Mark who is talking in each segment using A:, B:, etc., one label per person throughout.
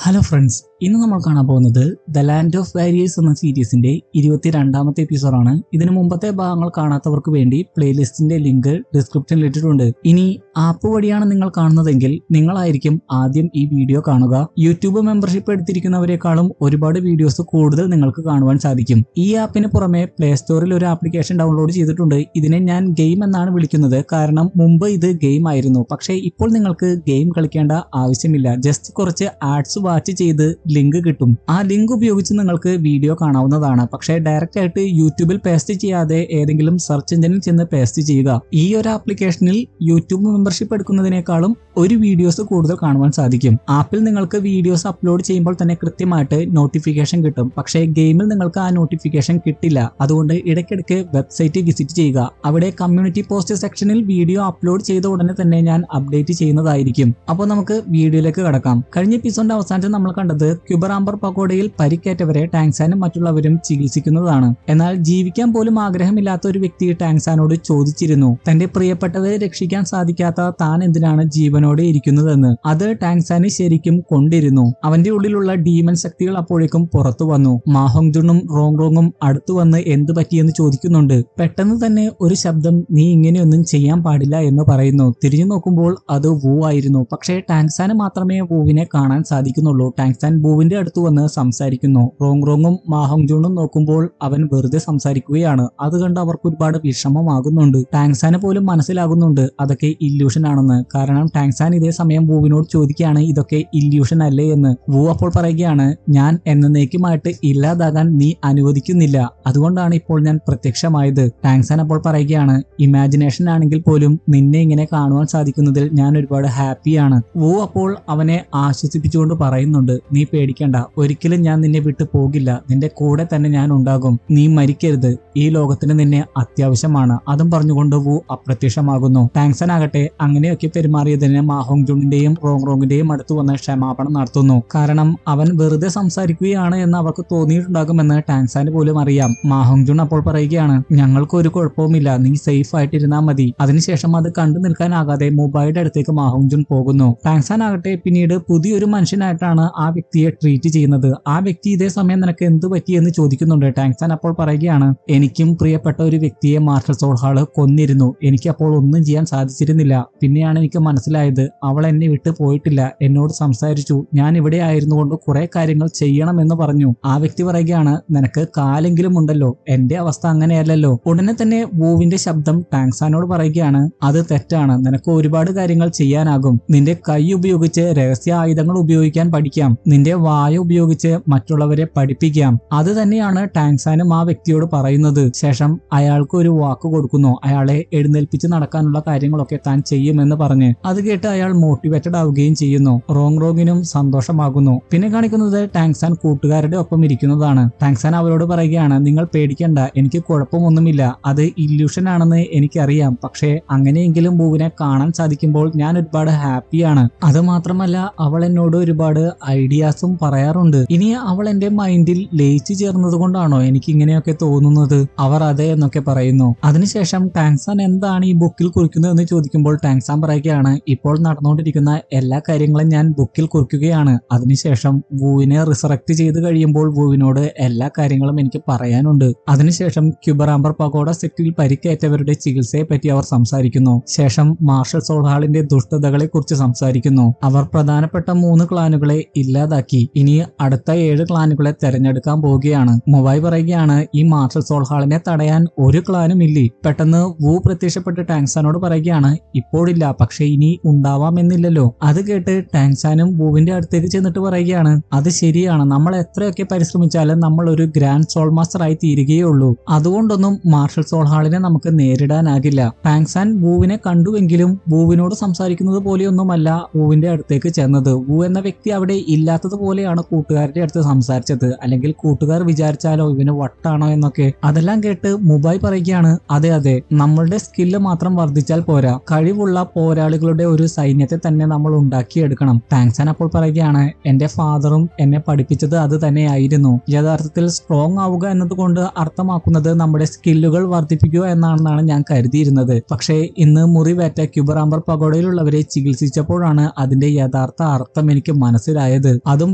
A: Hello friends, ഇന്ന് നമ്മൾ കാണാൻ പോകുന്നത് ദ ലാൻഡ് ഓഫ് വാരിയേഴ്സ് എന്ന സീരീസിന്റെ 22ാമത്തെ എപ്പിസോഡാണ്. ഇതിനു മുമ്പത്തെ ഭാഗങ്ങൾ കാണാത്തവർക്ക് വേണ്ടി പ്ലേലിസ്റ്റിന്റെ ലിങ്ക് ഡിസ്ക്രിപ്ഷനിൽ ഇട്ടിട്ടുണ്ട്. ഇനി ആപ്പ് വഴിയാണ് നിങ്ങൾ കാണുന്നതെങ്കിൽ നിങ്ങളായിരിക്കും ആദ്യം ഈ വീഡിയോ കാണുക. യൂട്യൂബ് മെമ്പർഷിപ്പ് എടുത്തിരിക്കുന്നവരെക്കാളും ഒരുപാട് വീഡിയോസ് കൂടുതൽ നിങ്ങൾക്ക് കാണുവാൻ സാധിക്കും. ഈ ആപ്പിന് പുറമെ പ്ലേ സ്റ്റോറിൽ ഒരു ആപ്ലിക്കേഷൻ ഡൗൺലോഡ് ചെയ്തിട്ടുണ്ട്. ഇതിനെ ഞാൻ ഗെയിം എന്നാണ് വിളിക്കുന്നത്, കാരണം മുമ്പ് ഇത് ഗെയിം ആയിരുന്നു. പക്ഷേ ഇപ്പോൾ നിങ്ങൾക്ക് ഗെയിം കളിക്കേണ്ട ആവശ്യമില്ല. ജസ്റ്റ് കുറച്ച് ആഡ്സ് വാച്ച് ചെയ്ത് ലിങ്ക് കിട്ടും. ആ ലിങ്ക് ഉപയോഗിച്ച് നിങ്ങൾക്ക് വീഡിയോ കാണാവുന്നതാണ്. പക്ഷേ ഡയറക്റ്റ് ആയിട്ട് യൂട്യൂബിൽ പേസ്റ്റ് ചെയ്യാതെ ഏതെങ്കിലും സെർച്ച് എഞ്ചിനിൽ ചെന്ന് പേസ്റ്റ് ചെയ്യുക. ഈ ഒരു ആപ്ലിക്കേഷനിൽ യൂട്യൂബ് മെമ്പർഷിപ്പ് എടുക്കുന്നതിനേക്കാളും ഒരു വീഡിയോസ് കൂടുതൽ കാണുവാൻ സാധിക്കും. ആപ്പിൽ നിങ്ങൾക്ക് വീഡിയോസ് അപ്ലോഡ് ചെയ്യുമ്പോൾ തന്നെ കൃത്യമായിട്ട് നോട്ടിഫിക്കേഷൻ കിട്ടും. പക്ഷേ ഗെയിമിൽ നിങ്ങൾക്ക് ആ നോട്ടിഫിക്കേഷൻ കിട്ടില്ല. അതുകൊണ്ട് ഇടയ്ക്കിടയ്ക്ക് വെബ്സൈറ്റ് വിസിറ്റ് ചെയ്യുക. അവിടെ കമ്മ്യൂണിറ്റി പോസ്റ്റ് സെക്ഷനിൽ വീഡിയോ അപ്ലോഡ് ചെയ്ത ഉടനെ തന്നെ ഞാൻ അപ്ഡേറ്റ് ചെയ്യുന്നതായിരിക്കും. അപ്പോൾ നമുക്ക് വീഡിയോയിലേക്ക് കടക്കാം. കഴിഞ്ഞ എപ്പിസോഡിന്റെ അവസാനത്തിൽ നമ്മൾ കണ്ടത് ക്യൂബർ ആംബർ പഗോഡയിൽ പരിക്കേറ്റവരെ ടാങ്സാനും മറ്റുള്ളവരും ചികിത്സിക്കുന്നതാണ്. എന്നാൽ ജീവിക്കാൻ പോലും ആഗ്രഹമില്ലാത്ത ഒരു വ്യക്തി ടാങ്സാനോട് ചോദിച്ചിരുന്നു, തന്റെ പ്രിയപ്പെട്ടവരെ രക്ഷിക്കാൻ സാധിക്കാത്ത താൻ എന്തിനാണ് ജീവനോടെ ഇരിക്കുന്നതെന്ന്. അത് ടാങ്സാന് ശരിക്കും കൊണ്ടിരുന്നു. അവന്റെ ഉള്ളിലുള്ള ഡീമൻ ശക്തികൾ അപ്പോഴേക്കും പുറത്തു വന്നു. മാഹോങ്ജുണും റോങ്റോങ്ങും അടുത്തു വന്ന് എന്ത് പറ്റിയെന്ന് ചോദിക്കുന്നുണ്ട്. പെട്ടെന്ന് തന്നെ ഒരു ശബ്ദം, നീ ഇങ്ങനെയൊന്നും ചെയ്യാൻ പാടില്ല എന്ന് പറയുന്നു. തിരിഞ്ഞു നോക്കുമ്പോൾ അത് വൂ ആയിരുന്നു. പക്ഷേ ടാങ്സാന് മാത്രമേ വൂവിനെ കാണാൻ സാധിക്കുന്നുള്ളൂ. ടാങ്സാൻ വൂവിന്റെ അടുത്ത് വന്ന് സംസാരിക്കുന്നു. റോങ്റോങ്ങും മാഹോങ്ജുണും നോക്കുമ്പോൾ അവൻ വെറുതെ സംസാരിക്കുകയാണ്. അത് കണ്ട് അവർക്ക് ഒരുപാട് വിഷമമാകുന്നുണ്ട്. ടാങ്സാന് പോലും മനസ്സിലാകുന്നുണ്ട് അതൊക്കെ ഇല്യൂഷൻ ആണെന്ന്. കാരണം ടാങ്സാൻ ഇതേ സമയം വൂവിനോട് ചോദിക്കുകയാണ്, ഇതൊക്കെ ഇല്യൂഷൻ അല്ലേ എന്ന്. വൂ അപ്പോൾ പറയുകയാണ്, ഞാൻ എന്നേക്കുമായിട്ട് ഇല്ലാതാകാൻ നീ അനുവദിക്കുന്നില്ല, അതുകൊണ്ടാണ് ഇപ്പോൾ ഞാൻ പ്രത്യക്ഷമായത്. ടാങ്സാൻ അപ്പോൾ പറയുകയാണ്, ഇമാജിനേഷൻ ആണെങ്കിൽ പോലും നിന്നെ ഇങ്ങനെ കാണുവാൻ സാധിക്കുന്നതിൽ ഞാൻ ഒരുപാട് ഹാപ്പിയാണ്. വൂ അപ്പോൾ അവനെ ആശ്വസിപ്പിച്ചുകൊണ്ട് പറയുന്നുണ്ട്, നീ പേടിക്കണ്ട, ഒരിക്കലും ഞാൻ നിന്നെ വിട്ടു പോകില്ല, നിന്റെ കൂടെ തന്നെ ഞാൻ ഉണ്ടാകും, നീ മരിക്കരുത്, ഈ ലോകത്തിന് നിന്നെ അത്യാവശ്യമാണ്. അതും പറഞ്ഞുകൊണ്ട് വൂ അപ്രത്യക്ഷമാകുന്നു. ടാങ്സൻ ആകട്ടെ അങ്ങനെയൊക്കെ പെരുമാറിയതിന് മാഹോങ്ജുണിന്റെയും റോങ്റോങ്ങിന്റെയും അടുത്ത് വന്ന് ക്ഷമാപണം നടത്തുന്നു. കാരണം അവൻ വെറുതെ സംസാരിക്കുകയാണ് എന്ന് അവർക്ക് തോന്നിയിട്ടുണ്ടാകുമെന്ന് ടാങ്സാന് പോലും അറിയാം. മാഹോങ്ജുൺ അപ്പോൾ പറയുകയാണ്, ഞങ്ങൾക്ക് ഒരു കുഴപ്പവുമില്ല, നീ സേഫ് ആയിട്ടിരുന്നാൽ മതി. അതിനുശേഷം അത് കണ്ടു നിൽക്കാനാകാതെ മുബായിയുടെ അടുത്തേക്ക് മാഹോങ്ജുൺ പോകുന്നു. ടാങ്സാൻ ആകട്ടെ പിന്നീട് പുതിയൊരു മനുഷ്യനായിട്ടാണ് ആ വ്യക്തിയെ ട്രീറ്റ് ചെയ്യുന്നത്. ആ വ്യക്തി ഇതേ സമയം നിനക്ക് എന്ത് പറ്റി എന്ന് ചോദിക്കുന്നുണ്ട്. ടാങ്സാൻ അപ്പോൾ പറയുകയാണ്, എനിക്കും പ്രിയപ്പെട്ട ഒരു വ്യക്തിയെ മാർഷൽ സോൾഹാള് കൊന്നിരുന്നു. എനിക്ക് അപ്പോൾ ഒന്നും ചെയ്യാൻ സാധിച്ചിരുന്നില്ല. പിന്നെയാണ് എനിക്ക് മനസ്സിലായത് അവൾ എന്നെ വിട്ടു പോയിട്ടില്ല, എന്നോട് സംസാരിച്ചു, ഞാൻ ഇവിടെ ആയിരുന്നു കൊണ്ട് കുറെ കാര്യങ്ങൾ ചെയ്യണമെന്ന് പറഞ്ഞു. ആ വ്യക്തി പറയുകയാണ്, നിനക്ക് കാലെങ്കിലും ഉണ്ടല്ലോ, എന്റെ അവസ്ഥ അങ്ങനെയല്ലല്ലോ. ഉടനെ തന്നെ വൂവിന്റെ ശബ്ദം ടാങ്സാനോട് പറയുകയാണ്, അത് തെറ്റാണ്, നിനക്ക് ഒരുപാട് കാര്യങ്ങൾ ചെയ്യാനാകും. നിന്റെ കൈ ഉപയോഗിച്ച് രഹസ്യ ആയുധങ്ങൾ ഉപയോഗിക്കാൻ പഠിക്കാം, നിന്റെ വായ ഉപയോഗിച്ച് മറ്റുള്ളവരെ പഠിപ്പിക്കാം. അത് തന്നെയാണ് ടാങ്സാനും ആ വ്യക്തിയോട് പറയുന്നത്. ശേഷം അയാൾക്ക് ഒരു വാക്ക് കൊടുക്കുന്നു, അയാളെ എഴുന്നേൽപ്പിച്ച് നടക്കാനുള്ള കാര്യങ്ങളൊക്കെ താൻ ചെയ്യുമെന്ന് പറഞ്ഞ്. അത് കേട്ട് അയാൾ മോട്ടിവേറ്റഡ് ആവുകയും ചെയ്യുന്നു. റോങ്റോങ്ങിനും സന്തോഷമാകുന്നു. പിന്നെ കാണിക്കുന്നത് ടാങ്സാൻ കൂട്ടുകാരുടെ ഒപ്പം ഇരിക്കുന്നതാണ്. ടാങ്സാൻ അവരോട് പറയുകയാണ്, നിങ്ങൾ പേടിക്കണ്ട, എനിക്ക് കുഴപ്പമൊന്നുമില്ല, അത് ഇല്യൂഷൻ ആണെന്ന് എനിക്കറിയാം. പക്ഷേ അങ്ങനെയെങ്കിലും വൂവിനെ കാണാൻ സാധിക്കുമ്പോൾ ഞാൻ ഒരുപാട് ഹാപ്പിയാണ്. അത് മാത്രമല്ല അവൾ എന്നോട് ഒരുപാട് ഐഡിയാസും പറയാറുണ്ട്. ഇനി അവൾ എന്റെ മൈൻഡിൽ ലയിച്ചു ചേർന്നത് കൊണ്ടാണോ എനിക്ക് ഇങ്ങനെയൊക്കെ തോന്നുന്നത്? അവർ അതെ എന്നൊക്കെ പറയുന്നു. അതിനുശേഷം ടാങ്സാൻ എന്താണ് ഈ ബുക്കിൽ കുറിക്കുന്നത് എന്ന് ചോദിക്കുമ്പോൾ ടാങ്സാൻ പറയുകയാണ്, ഇപ്പോൾ നടന്നുകൊണ്ടിരിക്കുന്ന എല്ലാ കാര്യങ്ങളും ഞാൻ ബുക്കിൽ കുറിക്കുകയാണ്. അതിനുശേഷം വൂവിനെ റിസറക്ട് ചെയ്ത് കഴിയുമ്പോൾ വൂവിനോട് എല്ലാ കാര്യങ്ങളും എനിക്ക് പറയാനുണ്ട്. അതിനുശേഷം ക്യൂബർ ആംബർ പഗോഡ സെറ്റിൽ പരിക്കേറ്റവരുടെ ചികിത്സയെ പറ്റി അവർ സംസാരിക്കുന്നു. ശേഷം മാർഷൽ സോൾഹാളിന്റെ ദുഷ്ടതകളെ കുറിച്ച് സംസാരിക്കുന്നു. അവർ പ്രധാനപ്പെട്ട 3 ക്ലാനുകളെ ഇല്ലാതാക്കി. ഇനി അടുത്ത 7 ക്ലാനുകളെ തെരഞ്ഞെടുക്കാൻ പോവുകയാണ്. മൊബായ് പറയുകയാണ്, ഈ മാർഷൽ സോൾഹാളിനെ തടയാൻ ഒരു ക്ലാനും ഇല്ലേ? പെട്ടെന്ന് വൂ പ്രത്യക്ഷപ്പെട്ട് ടാങ്സാനോട് പറയുകയാണ്, ഇപ്പോഴില്ല, പക്ഷെ ഇനി ഉണ്ടാവാമെന്നില്ലല്ലോ. അത് കേട്ട് ടാങ്സാനും വൂവിന്റെ അടുത്തേക്ക് ചെന്നിട്ട് പറയുകയാണ്, അത് ശരിയാണ്, നമ്മൾ എത്രയൊക്കെ പരിശ്രമിച്ചാലും നമ്മൾ ഒരു ഗ്രാൻഡ് സോൾ മാസ്റ്റർ ആയി തീരുകയുള്ളൂ. അതുകൊണ്ടൊന്നും മാർഷൽ സോൾഹാളിനെ നമുക്ക് നേരിടാനാകില്ല. ടാങ്സാൻ വൂവിനെ കണ്ടുവെങ്കിലും വൂവിനോട് സംസാരിക്കുന്നത് പോലെയൊന്നുമല്ല വൂവിന്റെ അടുത്തേക്ക് ചെന്നത്. വൂ എന്ന വ്യക്തി അവിടെ ഇല്ലാത്തത് പോലെയാണ് കൂട്ടുകാരുടെ അടുത്ത് സംസാരിച്ചത്. അല്ലെങ്കിൽ കൂട്ടുകാർ വിചാരിച്ചാലോ ഇവന് വട്ടാണോ എന്നൊക്കെ. അതെല്ലാം കേട്ട് മുബായ് പറയുകയാണ്, അതെ അതെ, നമ്മളുടെ സ്കില്ല് മാത്രം വർദ്ധിച്ചാൽ പോരാ, കഴിവുള്ള പോരാളികളുടെ ഒരു സൈന്യത്തെ തന്നെ നമ്മൾ ഉണ്ടാക്കിയെടുക്കണം. ടാങ്സാൻ അപ്പോൾ പറയുകയാണ്, എന്റെ ഫാദറും എന്നെ പഠിപ്പിച്ചത് അത് തന്നെയായിരുന്നു. യഥാർത്ഥത്തിൽ സ്ട്രോങ് ആവുക എന്നതുകൊണ്ട് അർത്ഥമാക്കുന്നത് നമ്മുടെ സ്കില്ലുകൾ വർദ്ധിപ്പിക്കുക എന്നാണെന്നാണ് ഞാൻ കരുതിയിരുന്നത്. പക്ഷേ ഇന്ന് മുറിവേറ്റ ക്യൂബറാംബർ പഗോഡയിലുള്ളവരെ ചികിത്സിച്ചപ്പോഴാണ് അതിന്റെ യഥാർത്ഥ അർത്ഥം എനിക്ക് മനസ്സിലായത്. അതും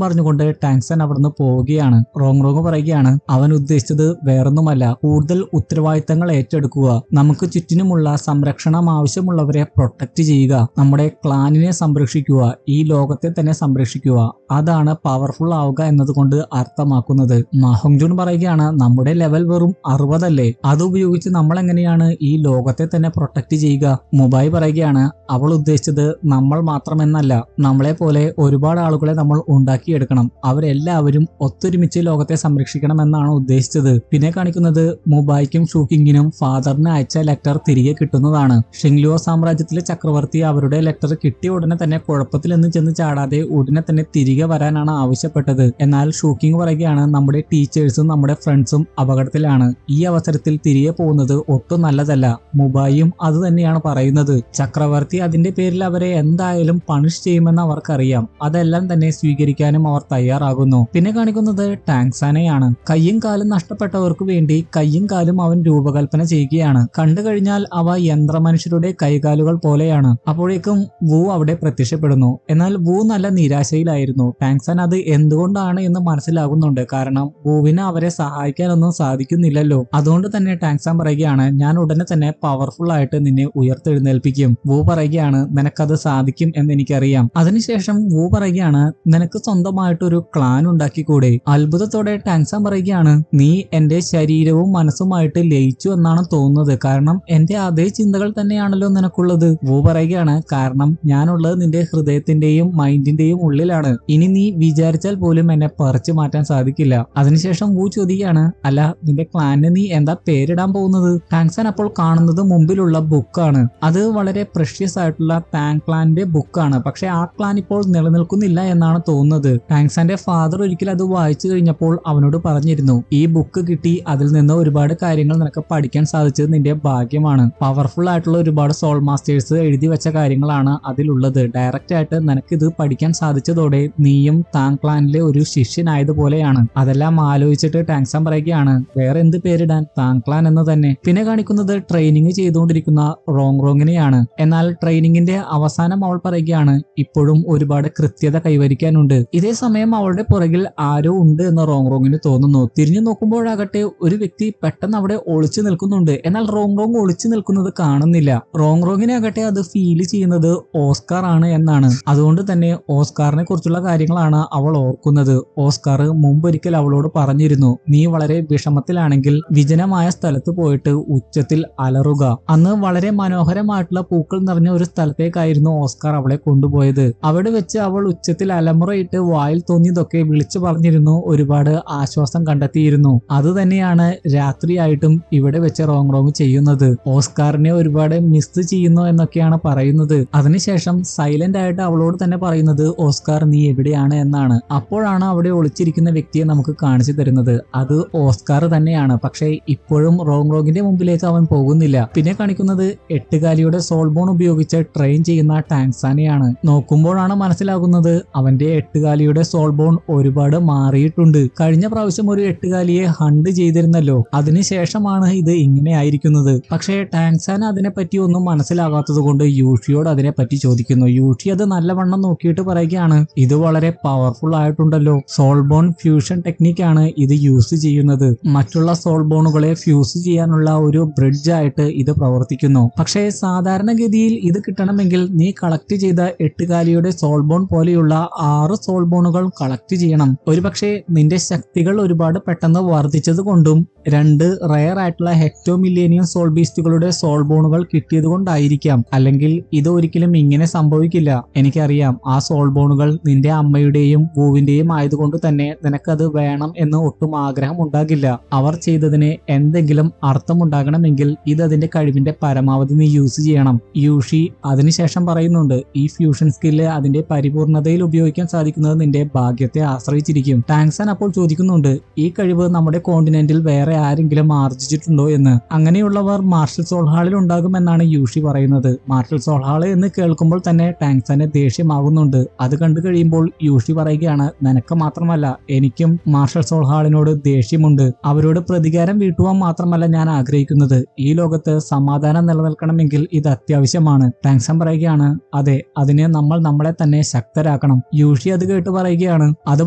A: പറഞ്ഞുകൊണ്ട് ടാങ്സാൻ അവിടുന്ന് പോവുകയാണ്. റോങ് പറയുകയാണ്, അവൻ ഉദ്ദേശിച്ചത് വേറൊന്നുമല്ല, കൂടുതൽ ഉത്തരവാദിത്തങ്ങൾ ഏറ്റെടുക്കുക, നമുക്ക് ചുറ്റിനുമുള്ള സംരക്ഷണം ആവശ്യമുള്ളവരെ പ്രൊട്ടക്ട് ചെയ്യുക, നമ്മുടെ ക്ലാനിനെ സംരക്ഷിക്കുക, ഈ ലോകത്തെ തന്നെ സംരക്ഷിക്കുക. അതാണ് പവർഫുൾ ആവുക എന്നതുകൊണ്ട് അർത്ഥമാക്കുന്നത്. മാ ഹോങ്ജൂൺ പറയുകയാണ്, നമ്മുടെ ലെവൽ വെറും 60 അല്ലേ, അതുപയോഗിച്ച് നമ്മൾ എങ്ങനെയാണ് ഈ ലോകത്തെ തന്നെ പ്രൊട്ടക്ട് ചെയ്യുക? മുബായ് പറയുകയാണ്, അവൾ ഉദ്ദേശിച്ചത് നമ്മൾ മാത്രമെന്നല്ല, നമ്മളെ പോലെ ഒരുപാട് ആളുകളെ നമ്മൾ ഉണ്ടാക്കിയെടുക്കണം, അവരെല്ലാവരും ഒത്തൊരുമിച്ച് ലോകത്തെ സംരക്ഷിക്കണം എന്നാണ് ഉദ്ദേശിച്ചത്. പിന്നെ കാണിക്കുന്നത് മുബായ്ക്കും ഷൂക്കിങ്ങിനും ഫാദറിന് അയച്ച ലെറ്റർ തിരികെ കിട്ടുന്നതാണ്. ഷിങ്ലുവോ സാമ്രാജ്യത്തിലെ ചക്രവർത്തി അവരുടെ ലെറ്റർ കിട്ടിയ ഉടനെ തന്നെ കുഴപ്പത്തിലൊന്നും ചെന്ന് ചാടാതെ ഉടനെ തന്നെ തിരികെ വരാനാണ് ആവശ്യപ്പെട്ടത്. എന്നാൽ ഷൂക്കിങ് പറയുകയാണ്, നമ്മുടെ ടീച്ചേഴ്സും നമ്മുടെ ഫ്രണ്ട്സും അപകടത്തിലാണ്, ഈ അവസരത്തിൽ തിരികെ പോകുന്നത് ഒട്ടും നല്ലതല്ല. മുബായും അത് തന്നെയാണ് പറയുന്നത്. ചക്രവർത്തി അതിന്റെ പേരിൽ അവരെ എന്തായാലും പണിഷ് ചെയ്യുമെന്ന് അവർക്കറിയാം. അതെല്ലാം തന്നെ സ്വീകരിക്കാനും അവർ തയ്യാറാകുന്നു. പിന്നെ കാണിക്കുന്നത് ടാങ്സാനെയാണ്. കയ്യും കാലും നഷ്ടപ്പെട്ടവർക്ക് വേണ്ടി കയ്യും കാലും അവൻ രൂപകൽപ്പന ചെയ്യുകയാണ്. കണ്ടു കഴിഞ്ഞാൽ അവ യന്ത്രമനുഷ്യരുടെ കൈകാലുകൾ പോലെയാണ്. അപ്പോഴേക്കും വു അവിടെ പ്രത്യക്ഷപ്പെടുന്നു. എന്നാൽ വു നല്ല നിരാശയിലായിരുന്നു. ടാങ്സാൻ അത് എന്തുകൊണ്ടാണ് എന്ന് മനസ്സിലാകുന്നുണ്ട്. കാരണം വുവിന് അവരെ സഹായിക്കാനൊന്നും സാധിക്കുന്നില്ലല്ലോ. അതുകൊണ്ട് തന്നെ ടാങ്സാൻ പറയുകയാണ്, ഞാൻ ഉടനെ തന്നെ പവർഫുൾ ആയിട്ട് നിന്നെ ഉയർത്തെഴുന്നേൽപ്പിക്കും. വു പറയുകയാണ്, നിനക്കത് സാധിക്കും എന്ന് എനിക്കറിയാം. അതിനുശേഷം വു പറയുകയാണ്, നിനക്ക് സ്വന്തമായിട്ടൊരു ക്ലാൻ ഉണ്ടാക്കിക്കൂടെ? അത്ഭുതത്തോടെ ടാങ്സാൻ പറയുകയാണ്, നീ എന്റെ ശരീരവും മനസ്സുമായിട്ട് ലയിച്ചു എന്നാണ് തോന്നുന്നത്. കാരണം എന്റെ അതേ ചിന്തകൾ തന്നെയാണല്ലോ നിനക്കുള്ളത്. വു പറയുകയാണ്, കാരണം ഞാനുള്ളത് നിന്റെ ഹൃദയത്തിന്റെയും മൈൻഡിന്റെയും ഉള്ളിലാണ്. ഇനി നീ വിചാരിച്ചാൽ പോലും എന്നെ പറിച്ചു മാറ്റാൻ സാധിക്കില്ല. അതിനുശേഷം വു ചോദിക്കുകയാണ്, അല്ല നിന്റെ ക്ലാനിന് നീ എന്താ പേരിടാൻ പോകുന്നത്? ടാങ്സാൻ അപ്പോൾ കാണുന്നത് മുമ്പിലുള്ള ബുക്കാണ്. അത് വളരെ പ്രഷ്യസ് ആയിട്ടുള്ള താങ് ക്ലാന്റെ ബുക്കാണ്. പക്ഷെ ആ ക്ലാൻ ഇപ്പോൾ നിലനിൽക്കുന്നില്ല എന്നാണ് തോന്നുന്നത്. ടാങ്സാന്റെ ഫാദർ ഒരിക്കൽ അത് വായിച്ചു കഴിഞ്ഞപ്പോൾ അവനോട് പറഞ്ഞിരുന്നു, ഈ ബുക്ക് കിട്ടി അതിൽ നിന്ന് ഒരുപാട് കാര്യങ്ങൾ നിനക്ക് പഠിക്കാൻ സാധിച്ചത് നിന്റെ ഭാഗ്യമാണ്. പവർഫുൾ ആയിട്ടുള്ള ഒരുപാട് സോൾ മാസ്റ്റേഴ്സ് എഴുതി വെച്ച കാര്യങ്ങളാണ് അതിലുള്ളത്. ഡയറക്റ്റ് ആയിട്ട് നിനക്ക് ഇത് പഠിക്കാൻ സാധിച്ചതോടെ നീയും താങ് ക്ലാനിലെ ഒരു ശിഷ്യനായതുപോലെയാണ്. അതെല്ലാം ആലോചിച്ചിട്ട് ടാങ്സാൻ പറയുകയാണ്, വേറെ എന്ത് പേരിടാൻ, താങ് ക്ലാൻ എന്ന് തന്നെ. പിന്നെ കാണിക്കുന്നത് ട്രെയിനിങ് ചെയ്തുകൊണ്ടിരിക്കുന്ന റോങ്ങിനെയാണ്. എന്നാൽ ട്രെയിനിങ്ങിന്റെ അവസാനം അവൾ പറയുകയാണ്, ഇപ്പോഴും ഒരുപാട് കൃത്യത കൈവരിക്കാനുണ്ട്. ഇതേ സമയം അവളുടെ പുറകിൽ ആരോ ഉണ്ട് എന്ന് റോങ്ങിന് തോന്നുന്നു. തിരിഞ്ഞു നോക്കുമ്പോഴാകട്ടെ ഒരു വ്യക്തി പെട്ടെന്ന് അവിടെ ഒളിച്ചു നിൽക്കുന്നുണ്ട്. എന്നാൽ റോങ് ഒളിച്ചു നിൽക്കുന്നത് കാണുന്നില്ല. റോങ്ങിനെ ആകട്ടെ അത് ഫീൽ ചെയ്യുന്നത് ഓസ്കാർ ആണ് എന്നാണ്. അതുകൊണ്ട് തന്നെ ഓസ്കാറിനെ കുറിച്ചുള്ള കാര്യങ്ങളാണ് അവൾ ഓർക്കുന്നത്. ഓസ്കാർ മുമ്പൊരിക്കൽ അവളോട് പറഞ്ഞിരുന്നു, നീ വളരെ വിഷമത്തിലാണെങ്കിൽ വിജനമായ സ്ഥലത്ത് പോയിട്ട് ഉച്ചത്തിൽ അലറുക. അന്ന് വളരെ മനോഹരമായിട്ടുള്ള പൂക്കൾ നിറഞ്ഞ ഒരു സ്ഥലത്തേക്കായിരുന്നു ഓസ്കാർ അവളെ കൊണ്ടുപോയത്. അവിടെ വെച്ച് അവൾ ഉച്ചത്തിൽ അലമുറയിട്ട് വായിൽ തോന്നിയതൊക്കെ വിളിച്ചു പറഞ്ഞിരുന്നു, ഒരുപാട് ആശ്വാസം കണ്ടെത്തിയിരുന്നു. അത് തന്നെയാണ് രാത്രിയായിട്ടും ഇവിടെ വെച്ച് റോങ് ചെയ്യുന്നത്. ഓസ്കാറിനെ ഒരുപാട് മിസ് ചെയ്യുന്നു എന്നൊക്കെയാണ് പറയുന്നത്. അതിനുശേഷം സൈലന്റ് ആയിട്ട് അവളോട് തന്നെ പറയുന്നത്, ഓസ്കാർ നീ എവിടെയാണ് എന്നാണ്. അപ്പോഴാണ് അവിടെ ഒളിച്ചിരിക്കുന്ന വ്യക്തിയെ നമുക്ക് കാണിച്ചു തരുന്നത്. അത് ഓസ്കാർ തന്നെയാണ്. പക്ഷേ ഇപ്പോഴും റോങ്ങിന്റെ മുമ്പിലേക്ക് അവൻ പോകുന്നില്ല. പിന്നെ കാണിക്കുന്നത് എട്ടുകാലിയുടെ സോൾബോൺ ഉപയോഗിച്ച് ട്രെയിൻ ചെയ്യുന്ന ടാങ്സാനെയാണ്. നോക്കുമ്പോഴാണ് മനസ്സിലാകുന്നത് അവന്റെ എട്ടുകാലിയുടെ സോൾബോൺ ഒരുപാട് മാറിയിട്ടുണ്ട്. കഴിഞ്ഞ പ്രാവശ്യം ഒരു എട്ടുകാലിയെ ഹണ്ട് ചെയ്തിരുന്നല്ലോ, അതിനുശേഷമാണ് ഇത് ഇങ്ങനെ ആയിരിക്കുന്നത്. പക്ഷേ ടാങ്സാൻ അതിനെപ്പറ്റി ഒന്നും മനസ്സിലാകാത്തത് കൊണ്ട് യൂഷിയോട് അതിനെപ്പറ്റി ചോദിക്കുന്നു. യൂഷി അത് നല്ലവണ്ണം നോക്കിയിട്ട് പറയുകയാണ്, ഇത് വളരെ പവർഫുൾ ആയിട്ടുണ്ടല്ലോ, സോൾബോൺ ഫ്യൂഷൻ ടെക്നിക്കാണ് ഇത് യൂസ് ചെയ്യുന്നത്. മറ്റുള്ള സോൾബോണുകളെ ഫ്യൂസ് ചെയ്യാനുള്ള ഒരു ബ്രിഡ്ജ് ആയിട്ട് ഇത് പ്രവർത്തിക്കുന്നു. പക്ഷേ സാധാരണഗതിയിൽ ഇത് കിട്ടണമെങ്കിൽ നീ കളക്ട് ചെയ്ത എട്ടുകാലിയുടെ സോൾബോൺ പോലെയുള്ള 6 സോൾബോണുകൾ കളക്ട് ചെയ്യണം. ഒരുപക്ഷെ നിന്റെ ശക്തികൾ ഒരുപാട് പെട്ടെന്ന് വർദ്ധിച്ചത് കൊണ്ടും 2 റയർ ആയിട്ടുള്ള ഹെക്ടോ മില്ലേനിയം സോൾ ബീസ്റ്റുകളുടെ സോൾബോണുകൾ കിട്ടിയത് കൊണ്ടായിരിക്കാം. അല്ലെങ്കിൽ ഇത് ഒരിക്കലും ഇങ്ങനെ സംഭവിക്കില്ല. എനിക്കറിയാം ആ സോൾബോണുകൾ നിന്റെ അമ്മയുടെയും വൂവിന്റെയും ആയതുകൊണ്ട് തന്നെ നിനക്കത് വേണം എന്ന് ഒട്ടും ആഗ്രഹം ഉണ്ടാകില്ല. അവർ ചെയ്തതിന് എന്തെങ്കിലും അർത്ഥമുണ്ടാകണമെങ്കിൽ ഇത് അതിന്റെ കഴിവിന്റെ പരമാവധി നീ യൂസ് ചെയ്യണം. യൂഷി അതിനുശേഷം പറയുന്നുണ്ട്, ഈ ഫ്യൂഷൻ സ്കില്ല് അതിന്റെ പരിപൂർണതയിൽ ഉപയോഗിക്കാൻ സാധിക്കുന്നത് നിന്റെ ഭാഗ്യത്തെ ആശ്രയിച്ചിരിക്കും. ടാങ്സാൻ അപ്പോൾ ചോദിക്കുന്നുണ്ട്, ഈ കഴിവ് നമ്മുടെ കോണ്ടിനെന്റിൽ വേറെ ആരെങ്കിലും ആർജിച്ചിട്ടുണ്ടോ എന്ന്. അങ്ങനെയുള്ളവർ മാർഷൽ സോൾ ഹാളിൽ ഉണ്ടാകുമെന്നാണ് യൂഷി പറയുന്നത്. മാർഷൽ സോൾ ഹാള് എന്ന് കേൾക്കുമ്പോൾ തന്നെ ടാങ്ക്സന് ദേഷ്യമാകുന്നുണ്ട്. അത് കണ്ടു കഴിയുമ്പോൾ യൂഷി പറയുകയാണ്, നിനക്ക് മാത്രമല്ല എനിക്കും മാർഷൽ സോൾ ഹാളിനോട് ദേഷ്യമുണ്ട്. അവരോട് പ്രതികാരം വീട്ടുവാൻ മാത്രമല്ല ഞാൻ ആഗ്രഹിക്കുന്നത്. ഈ ലോകത്ത് സമാധാനം നിലനിൽക്കണമെങ്കിൽ ഇത് അത്യാവശ്യമാണ്. ടാങ്ക്സൺ പറയുകയാണ്, അതെ, അതിന് നമ്മൾ നമ്മളെ തന്നെ ശക്തരാക്കണം. യൂഷി അത് കേട്ട് പറയുകയാണ്, അത്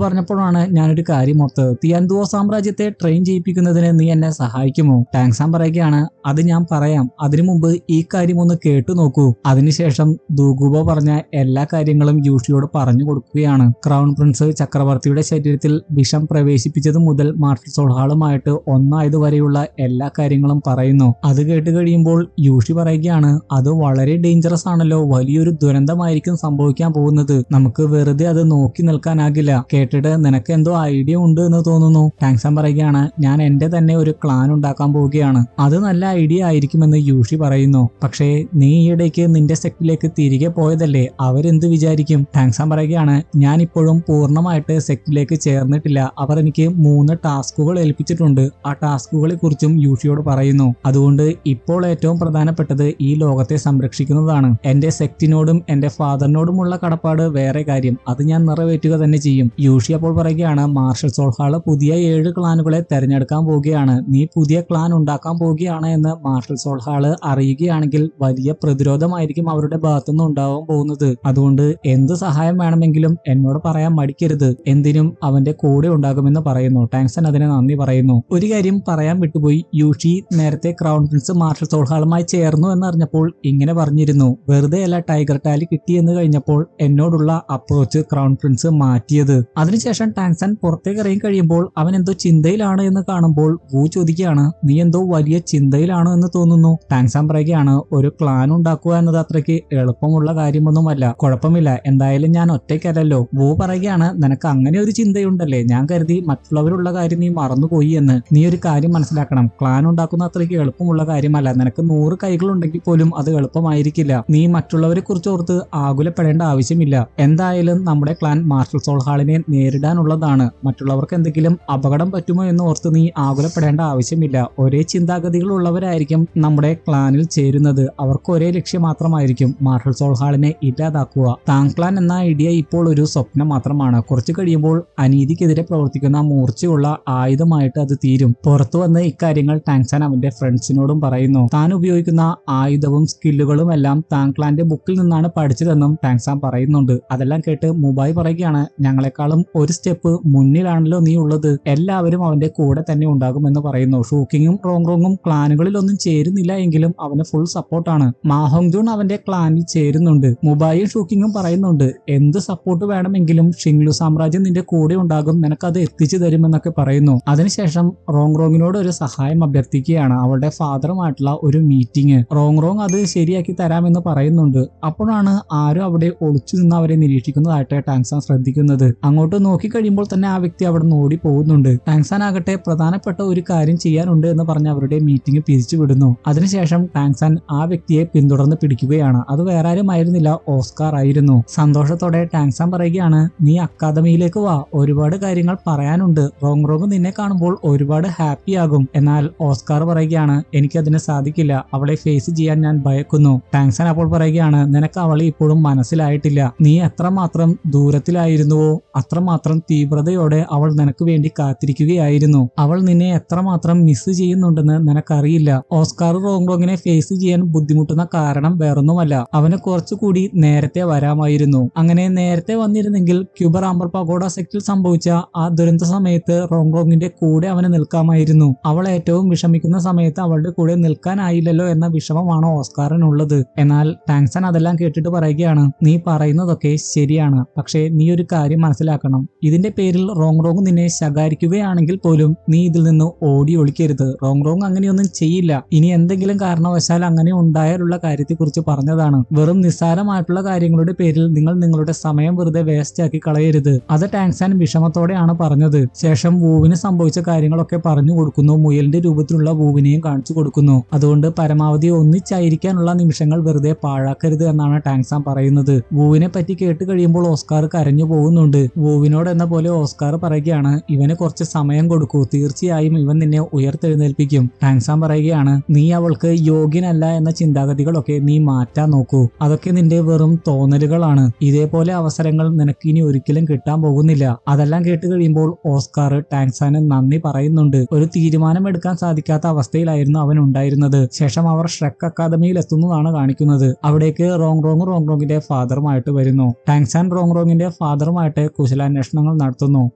A: പറഞ്ഞപ്പോഴാണ് ഞാനൊരു കാര്യം ഓർത്തത്. തിയാൻഡുവോ സാമ്രാജ്യത്തെ ട്രെയിൻ ചെയ്യിപ്പിക്കുന്നതിന് നീ എന്നെ സഹായിക്കുമോ? ടാങ്ക്സൺ പറയുകയാണ്, അത് ഞാൻ പറയാം. അതിനു മുമ്പ് ഈ കാര്യം ഒന്ന് കേട്ടു നോക്കൂ. അതിനുശേഷം ദൂഗുബോ പറഞ്ഞ എല്ലാ കാര്യങ്ങളും യൂഷിയോട് പറഞ്ഞു കൊടുക്കുകയാണ്. ക്രൗൺ പ്രിൻസ് ചക്രവർത്തിയുടെ ശരീരത്തിൽ വിഷം പ്രവേശിപ്പിച്ചത് മുതൽ മാർഷൽ സോൾ ഹാളുമായിട്ട് ഒന്നായതുവരെയുള്ള എല്ലാ കാര്യങ്ങളും പറയുന്നു. അത് കേട്ട് കഴിയുമ്പോൾ യൂഷി പറയുകയാണ്, അത് വളരെ ഡേഞ്ചറസ് ആണല്ലോ. വലിയൊരു ദുരന്തമായിരിക്കും സംഭവിക്കാൻ പോകുന്നത്. നമുക്ക് വെറുതെ അത് നോക്കി നിൽക്കാനാകില്ല. കേട്ടിട്ട് നിനക്ക് എന്തോ ഐഡിയ ഉണ്ട് എന്ന് തോന്നുന്നു. ടാങ്ക്സൺ പറയുകയാണ്, ഞാൻ എന്റെ തന്നെ ഒരു ക്ലാൻ ഉണ്ടാക്കാൻ പോവുകയാണ്. അത് നല്ല ഐഡിയ ആയിരിക്കുമെന്ന് യൂഷി പറയുന്നു. പക്ഷേ നീ ഈയിടയ്ക്ക് നിന്റെ സെക്റ്റിലേക്ക് തിരികെ പോയതല്ലേ, അവരെന്ത് വിചാരിക്കും? ടാങ്ക്സൺ പറയുകയാണ്, ഞാൻ ഇപ്പോഴും പൂർണ്ണമായിട്ട് സെക്റ്റിലേക്ക് ചേർന്നിട്ടില്ല. അവർ എനിക്ക് 3 ടാസ്കുകൾ ഏൽപ്പിച്ചിട്ടുണ്ട്. ആ ടാസ്കുകളെ കുറിച്ചും യൂഷിയോട് പറയുന്നു. അതുകൊണ്ട് ഇപ്പോൾ ഏറ്റവും പ്രധാനപ്പെട്ടത് ഈ ലോകത്തെ സംരക്ഷിക്കുന്നതാണ്. എന്റെ സെക്റ്റിനോടും എന്റെ ഫാദറിനോടുമുള്ള കടപ്പാട് വേറെ കാര്യം, അത് ഞാൻ നിറവേറ്റുക തന്നെ ചെയ്യും. യൂഷി അപ്പോൾ പറയുകയാണ്, മാർഷൽ സോൾ ഹാള് പുതിയ 7 ക്ലാനുകളെ തെരഞ്ഞെടുക്കാൻ പോവുകയാണ്. നീ പുതിയ ക്ലാൻ ഉണ്ടാക്കാൻ പോവുകയാണ് എന്ന് മാർഷൽ സോൾ ഹാള് അറിയുകയാണെങ്കിൽ വലിയ പ്രതിരോധമായിരിക്കും അവരുടെ ഭാഗത്തുനിന്ന് ഉണ്ടാവാൻ പോകുന്നത്. അതുകൊണ്ട് എന്ത് സഹായം വേണമെങ്കിലും എന്നോട് പറയാൻ മടിക്കരുത്. എന്തിനും അവന്റെ കൂടെ ഉണ്ടാകുമെന്ന് പറയുന്നു. ടാങ്ക്സൺ അതിന് നന്ദി പറയുന്നു. ഒരു കാര്യം പറയാൻ വിട്ടുപോയി. യൂഷി നേരത്തെ ക്രൗൺ പ്രിൻസ് മാർഷൽ സോൾ ഹാളുമായി ചേർന്നു എന്നറിഞ്ഞപ്പോൾ ഇങ്ങനെ പറഞ്ഞിരുന്നു, വെറുതെ അല്ല ടൈഗർ ടാലി കിട്ടിയെന്ന് കഴിഞ്ഞപ്പോൾ എന്നോടുള്ള അപ്രോച്ച് ക്രൗൺ പ്രിൻസ് മാറ്റിയത്. അതിനുശേഷം ടാങ്ക്സൺ പുറത്തേക്ക് ഇറങ്ങി കഴിയുമ്പോൾ അവൻ എന്തോ ചിന്തയിലാണ് എന്ന് കാണുമ്പോൾ വൂ ചോദിക്കുകയാണ്, നീ എന്തോ വലിയ ചിന്തയിലാണോ എന്ന് തോന്നുന്നു. ടാങ്ക്സൺ പറയുകയാണ്, ഒരു ക്ലാൻ ഉണ്ടാക്കുക എന്നത് അത്രയ്ക്ക് എളുപ്പമുള്ള കാര്യമൊന്നുമല്ല. കുഴപ്പമില്ല, എന്തായാലും ഞാൻ ഒറ്റയ്ക്കല്ലല്ലോ. വൂ പറയുകയാണ്, നിനക്ക് അങ്ങനെ ഒരു ചിന്തയുണ്ടല്ലേ, ഞാൻ കരുതി മറ്റുള്ളവരുള്ള കാര്യം നീ മറന്നുപോയി എന്ന്. നീ ഒരു കാര്യം മനസ്സിലാക്കണം, ക്ലാൻ ഉണ്ടാക്കുന്ന അത്രയ്ക്ക് എളുപ്പമുള്ള കാര്യമല്ല. നിനക്ക് 100 കൈകളുണ്ടെങ്കിൽ പോലും അത് എളുപ്പമായിരിക്കില്ല. നീ മറ്റുള്ളവരെ കുറിച്ച് ഓർത്ത് ആകുലപ്പെടേണ്ട ആവശ്യമില്ല. എന്തായാലും നമ്മുടെ ക്ലാൻ മാർഷൽ സോൾ ഹാളിനെ നേരിടാനുള്ളതാണ്. മറ്റുള്ളവർക്ക് എന്തെങ്കിലും അപകടം പറ്റുമോ എന്ന് ഓർത്ത് നീ ആകുലപ്പെടേണ്ട ആവശ്യമില്ല. ഒരേ ചിന്താഗതികൾ ഉള്ളവരായിരിക്കും നമ്മുടെ ക്ലാനിൽ ചേരുന്നത്. അവർക്ക് ഒരേ ലക്ഷ്യം മാത്രമായിരിക്കും, മാർഷൽ സോൾ ഹാളിനെ ഇല്ലാതാക്കുക. താങ് ക്ലാൻ എന്ന ഐഡിയ ഇപ്പോൾ ഒരു സ്വപ്നം മാത്രമാണ്. കുറച്ചു കഴിയുമ്പോൾ അനീതിക്കെതിരെ പ്രവർത്തിക്കുന്ന മൂർച്ചയുള്ള ആയുധമായിട്ട് അത് തീരും. പുറത്തു വന്ന് ഇക്കാര്യങ്ങൾ ടാങ്ക്സൺ അവന്റെ ഫ്രണ്ട്സിനോടും പറയുന്നു. താൻ ഉപയോഗിക്കുന്ന ആയുധവും സ്കില്ലുകളും എല്ലാം താങ് ക്ലാന്റെ ബുക്കിൽ നിന്നാണ് പഠിച്ചതെന്നും ടാങ്ക്സൺ പറയുന്നുണ്ട്. അതെല്ലാം കേട്ട് മുബായ് പറയുകയാണ്, ഞങ്ങളെക്കാളും ഒരു സ്റ്റെപ്പ് മുന്നിലാണല്ലോ നീ ഉള്ളത്. എല്ലാവരും അവന്റെ കൂടെ തന്നെ ഉണ്ടാകുമെന്ന് പറയുന്നു. ഷൂക്കിങ്ങും റോങ്റോങ്ങും ക്ലാനുകളിലൊന്നും ചേരുന്നില്ല എങ്കിലും അവന് ഫുൾ സപ്പോർട്ടാണ്. മാഹോങ് ജൂൺ അവന്റെ ക്ലാനിൽ ചേരുന്നുണ്ട്. മുബായും ഷൂക്കിങ്ങും പറയുന്നുണ്ട്, എന്ത് സപ്പോർട്ട് വേണമെങ്കിലും ഷിങ്ലു സാമ്രാജ്യം നിന്റെ കൂടെ ഉണ്ടാകും, നിനക്കത് എത്തിച്ചു തരുമെന്നൊക്കെ പറയുന്നു. അതിനുശേഷം റോങ്റോങ്ങിനോട് ഒരു സഹായം അഭ്യർത്ഥിക്കുകയാണ്, അവളുടെ ഫാദറുമായിട്ടുള്ള ഒരു മീറ്റിംഗ്. റോങ് അത് ശരിയാക്കി തരാമെന്ന് പറയുന്നുണ്ട്. അപ്പോഴാണ് ആരും അവിടെ ഒളിച്ചു നിന്ന് അവരെ നിരീക്ഷിക്കുന്നതായിട്ട് ടാങ്ക്സൺ ശ്രദ്ധിക്കുന്നത്. അങ്ങോട്ട് നോക്കിക്കഴിയുമ്പോൾ തന്നെ ആ വ്യക്തി അവിടെ നിന്ന് ഓടി പോകുന്നുണ്ട്. ടാങ്ക്സൺ ആകട്ടെ പ്രധാനപ്പെട്ട ഒരു കാര്യം ചെയ്യാനുണ്ട് എന്ന് പറഞ്ഞ് അവരുടെ മീറ്റിംഗ് പിരിച്ചുവിടുന്നു. അതിനുശേഷം ടാങ്ക്സൺ ആ വ്യക്തിയെ പിന്തുടർന്ന് പിടിക്കുകയാണ്. അത് വേറെ ആരുമായിരുന്നില്ല, ഓസ്കാർ ആയിരുന്നു. സന്തോഷത്തോടെ ടാങ്ക്സൺ പറയുകയാണ്, നീ അക്കാദമിയിലേക്ക് വാ, ഒരുപാട് കാര്യങ്ങൾ പറയാനുണ്ട്. റോങ് നിന്നെ കാണുമ്പോൾ ഒരുപാട് ഹാപ്പി ആകും. എന്നാൽ ഓസ്കാർ പറയുകയാണ്, എനിക്കതിന് സാധിക്കില്ല, അവളെ ഫേസ് ചെയ്യാൻ ഞാൻ ഭയക്കുന്നു. ടാങ്ക്സൺ അപ്പോൾ പറയുകയാണ്, നിനക്ക് അവളെ ഇപ്പോഴും മനസ്സിലായിട്ടില്ല. നീ എത്രമാത്രം ദൂരത്തിലായിരുന്നുവോ അത്രമാത്രം തീവ്രതയോടെ അവൾ നിനക്ക് വേണ്ടി കാത്തിരിക്കുകയായിരുന്നു. അവൾ നിന്നെ എത്രമാത്രം മിസ് ചെയ്യുന്നുണ്ടെന്ന് നിനക്കറിയില്ല. ഓസ്കാർ റോങ്റോങ്ങിനെ ഫേസ് ചെയ്യാൻ ബുദ്ധിമുട്ടുന്ന കാരണം വേറൊന്നുമല്ല, അവന് കുറച്ചുകൂടി നേരത്തെ വരാമായിരുന്നു. അങ്ങനെ നേരത്തെ വന്നിരുന്നെങ്കിൽ ക്യൂബർ ആംബർ പഗോഡ സെക്റ്റിൽ സംഭവിച്ച ആ ദുരന്ത സമയത്ത് റോങ്റോങ്ങിന്റെ കൂടെ അവന് നിൽക്കാമായിരുന്നു. അവൾ ഏറ്റവും വിഷമിക്കുന്ന സമയത്ത് അവളുടെ കൂടെ നിൽക്കാനായില്ലല്ലോ എന്ന വിഷമമാണ് ഓസ്കാറിനുള്ളത്. എന്നാൽ ടാങ്ക്സൺ അതെല്ലാം കേട്ടിട്ട് പറയുകയാണ്, നീ പറയുന്നതൊക്കെ ശരിയാണ്, പക്ഷേ നീ ഒരു കാര്യം മനസ്സിലാക്കണം. ഇതിന്റെ പേരിൽ റോങ് നിന്നെ ശകാരിക്കുകയാണെങ്കിൽ പോലും നീ ഇതിൽ നിന്ന് ഓടി ഒളിക്കരുത്. റോങ് അങ്ങനെയൊന്നും ചെയ്യില്ല. ഇനി എന്തെങ്കിലും കാരണവശാൽ അങ്ങനെ ഉണ്ടായാലുള്ള കാര്യത്തെക്കുറിച്ച് പറഞ്ഞതാണ്. വെറും നിസ്സാരമായിട്ടുള്ള കാര്യങ്ങളുടെ പേരിൽ നിങ്ങൾ നിങ്ങളുടെ സമയം വെറുതെ വേസ്റ്റ് ആക്കി കളയരുത്. അത് ടാങ്ക്സൺ വിഷമത്തോടെയാണ് പറഞ്ഞത്. ശേഷം വൂവിന് സംഭവിച്ച കാര്യങ്ങളൊക്കെ പറഞ്ഞു കൊടുക്കുന്നു. മുയലിന്റെ രൂപത്തിലുള്ള വൂവിനെയും കാണിച്ചു കൊടുക്കുന്നു. അതുകൊണ്ട് പരമാവധി ഒന്നിച്ചായിരിക്കാനുള്ള നിമിഷങ്ങൾ വെറുതെ പാഴാക്കരുത് എന്നാണ് ടാങ്ക്സൺ പറയുന്നത്. വൂവിനെ പറ്റി കേട്ട് കഴിയുമ്പോൾ ഓസ്കാർ കരഞ്ഞു പോകുന്നുണ്ട്. വൂവിനോട് എന്ന പോലെ ഓസ്കാർ പറയുകയാണ്, ഇവന് കുറച്ച് സമയം കൊടുക്കൂ, തീർച്ചയായും ഇവൻ നിന്നെ ഉയർത്തെഴുന്നേൽപ്പിക്കും. ടാങ്സാൻ പറയുകയാണ്, നീ അവൾക്ക് യോഗ്യനല്ല എന്ന ചിന്താഗതികളൊക്കെ നീ മാറ്റാൻ നോക്കൂ. അതൊക്കെ നിന്റെ വെറും തോന്നലുകളാണ്. ഇതേപോലെ അവസരങ്ങൾ നിനക്ക് ഇനി ഒരിക്കലും കിട്ടാൻ പോകുന്നില്ല. അതെല്ലാം കേട്ട് കഴിയുമ്പോൾ ഓസ്കാർ ടാങ്സാന് നന്ദി പറയുന്നുണ്ട്. ഒരു തീരുമാനം എടുക്കാൻ സാധിക്കാത്ത അവസ്ഥയിലായിരുന്നു അവൻ ഉണ്ടായിരുന്നത്. ശേഷം അവർ ഷ്രെക്ക് അക്കാദമിയിൽ എത്തുന്നതാണ് കാണിക്കുന്നത്. അവിടേക്ക് റോങ്റോങ്ങിന്റെ ഫാദറുമായിട്ട് വരുന്നു. ടാങ്സാൻ റോങ്റോങ്ങിന്റെ ഫാദറുമായിട്ട് കുശലാന്വേഷണങ്ങൾ നടത്തുന്നു.